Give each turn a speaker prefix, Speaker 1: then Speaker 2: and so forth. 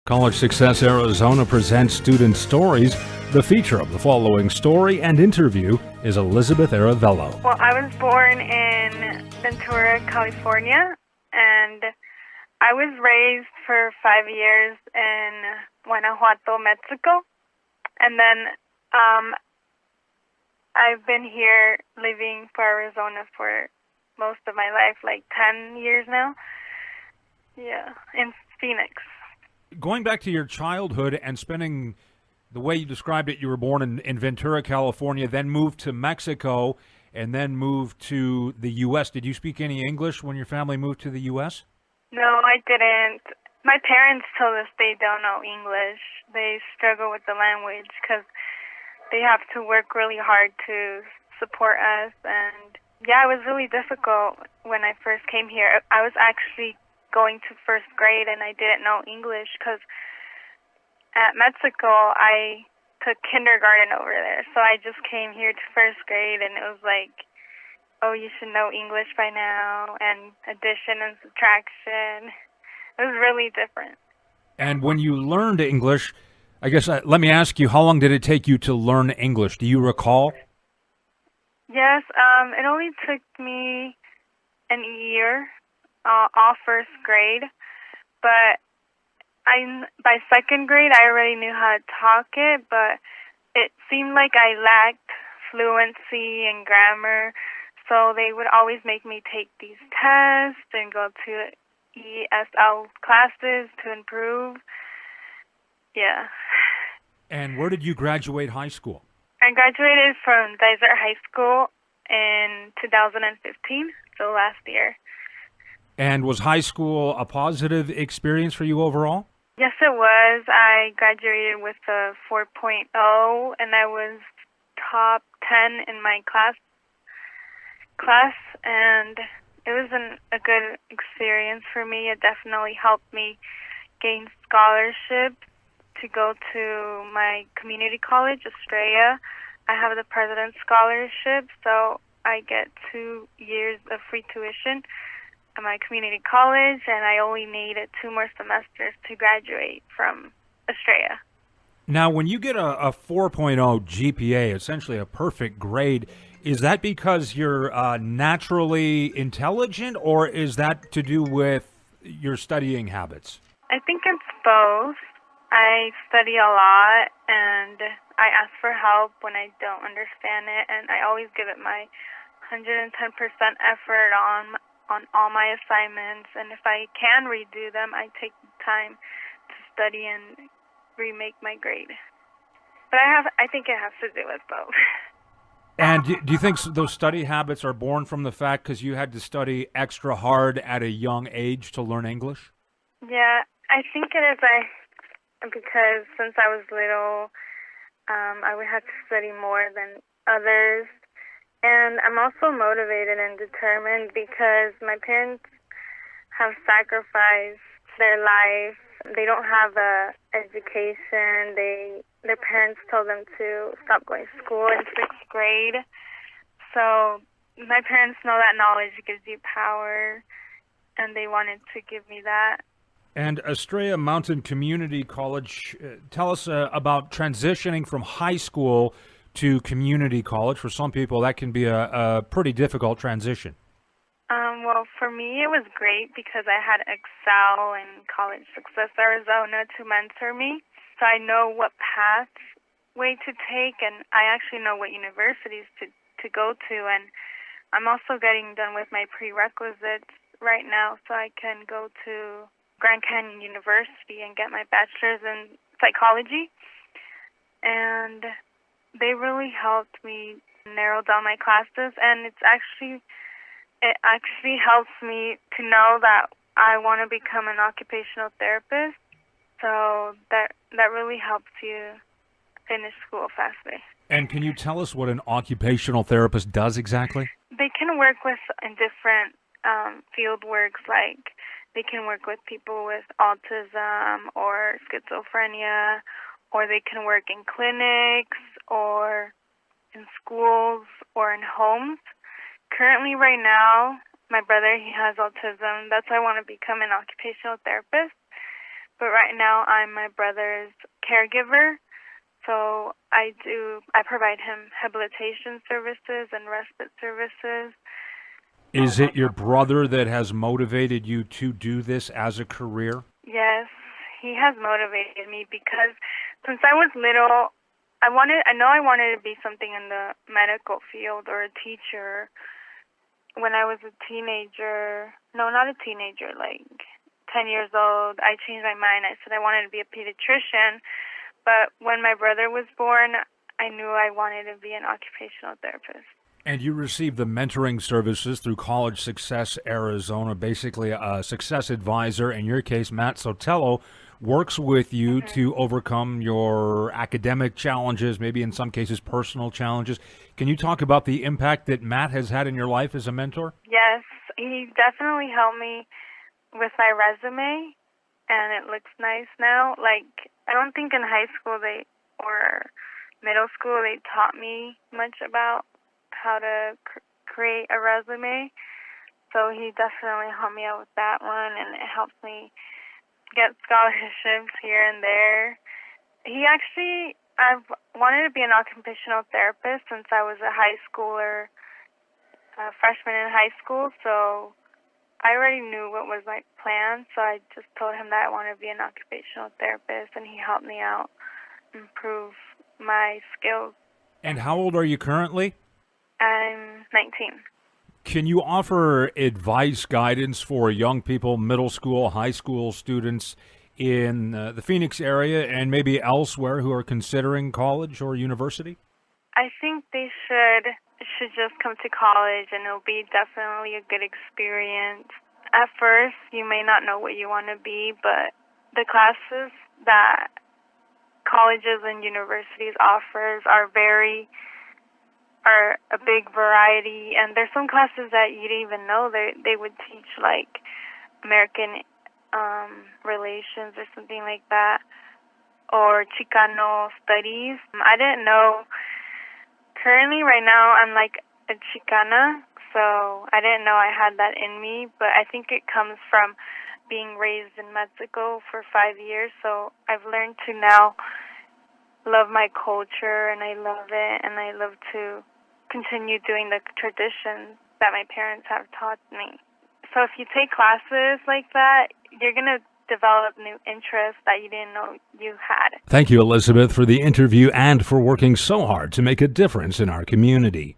Speaker 1: College Success Arizona presents Student Stories. The feature of the following story and interview is Elizabeth Arevalo.
Speaker 2: Well, I was born in Ventura, California, and I was raised for 5 years in Guanajuato, Mexico. And then I've been here living for Arizona for most of my life, like 10 years now. Yeah, in Phoenix.
Speaker 1: Going back to your childhood and spending the way you described it, you were born in Ventura, California, then moved to Mexico, and then moved to the U.S. Did you speak any English when your family moved to the U.S.?
Speaker 2: No, I didn't. My parents told us they don't know English. They struggle with the language because they have to work really hard to support us. And yeah, it was really difficult when I first came here. I was actually going to first grade and I didn't know English because at Mexico I took kindergarten over there. So I just came here to first grade and it was like, oh, you should know English by now, and addition and subtraction. It was really different.
Speaker 1: And when you learned English, I guess let me ask you, how long did it take you to learn English? Do you recall?
Speaker 2: Yes, it only took me an year, all first grade, but by second grade I already knew how to talk it, but it seemed like I lacked fluency and grammar, so they would always make me take these tests and go to ESL classes to improve. Yeah.
Speaker 1: And where did you graduate high school?
Speaker 2: I graduated from Desert High School in 2015, so last year.
Speaker 1: And was high school a positive experience for you overall?
Speaker 2: Yes, it was. I graduated with a 4.0, and I was top 10 in my class, and it was a good experience for me. It definitely helped me gain scholarship to go to my community college, Estrella. I have the President's Scholarship, so I get 2 years of free tuition at my community college, and I only needed 2 more semesters to graduate from Estrella.
Speaker 1: Now, when you get a 4.0 GPA, essentially a perfect grade, is that because you're naturally intelligent, or is that to do with your studying habits?
Speaker 2: I think it's both. I study a lot, and I ask for help when I don't understand it, and I always give it my 110% effort on all my assignments, and if I can redo them, I take the time to study and remake my grade. But I think it has to do with both.
Speaker 1: And do you think those study habits are born from the fact because you had to study extra hard at a young age to learn English?
Speaker 2: Yeah, I think it is because since I was little, I would have to study more than others. And I'm also motivated and determined because my parents have sacrificed their life. They don't have a education. Their parents told them to stop going to school in 6th grade. So my parents know that knowledge gives you power, and they wanted to give me that.
Speaker 1: And Estrella Mountain Community College, tell us about transitioning from high school to community college. For some people, that can be a pretty difficult transition.
Speaker 2: Well, for me, it was great because I had Excel and College Success Arizona to mentor me. So I know what pathway to take, and I actually know what universities to go to. And I'm also getting done with my prerequisites right now, so I can go to Grand Canyon University and get my bachelor's in psychology. And they really helped me narrow down my classes, and it actually helps me to know that I want to become an occupational therapist. So that really helps you finish school fastly.
Speaker 1: And can you tell us what an occupational therapist does exactly?
Speaker 2: They can work in different field works, like they can work with people with autism or schizophrenia, or they can work in clinics or in schools or in homes. Currently, right now, my brother, he has autism. That's why I want to become an occupational therapist. but right now I'm my brother's caregiver. So I provide him habilitation services and respite services.
Speaker 1: Is it your brother that has motivated you to do this as a career?
Speaker 2: Yes, he has motivated me because since I was little, I know I wanted to be something in the medical field or a teacher. When I was a teenager, no, not a teenager, like 10 years old, I changed my mind. I said I wanted to be a pediatrician. But when my brother was born, I knew I wanted to be an occupational therapist.
Speaker 1: And you received the mentoring services through College Success Arizona, basically a success advisor. In your case, Matt Sotelo works with you to overcome your academic challenges, maybe in some cases personal challenges. Can you talk about the impact that Matt has had in your life as a mentor?
Speaker 2: Yes, he definitely helped me with my resume, and it looks nice now. Like, I don't think in high school or middle school they taught me much about how to create a resume. So he definitely helped me out with that one, and it helps me get scholarships here and there. I've wanted to be an occupational therapist since I was a high schooler, a freshman in high school. So I already knew what was my plan. So I just told him that I want to be an occupational therapist, and he helped me out improve my skills.
Speaker 1: And how old are you currently?
Speaker 2: I'm 19.
Speaker 1: Can you offer advice, guidance for young people, middle school, high school students in the Phoenix area and maybe elsewhere who are considering college or university?
Speaker 2: I think they should just come to college, and it'll be definitely a good experience. At first, you may not know what you want to be, but the classes that colleges and universities offers are a big variety, and there's some classes that you didn't even know they would teach, like American relations or something like that, or Chicano studies. I didn't know. Currently, right now, I'm like a Chicana, so I didn't know I had that in me, but I think it comes from being raised in Mexico for 5 years, so I've learned to now love my culture, and I love it, and I love to continue doing the traditions that my parents have taught me. So if you take classes like that, you're going to develop new interests that you didn't know you had.
Speaker 1: Thank you, Elizabeth, for the interview and for working so hard to make a difference in our community.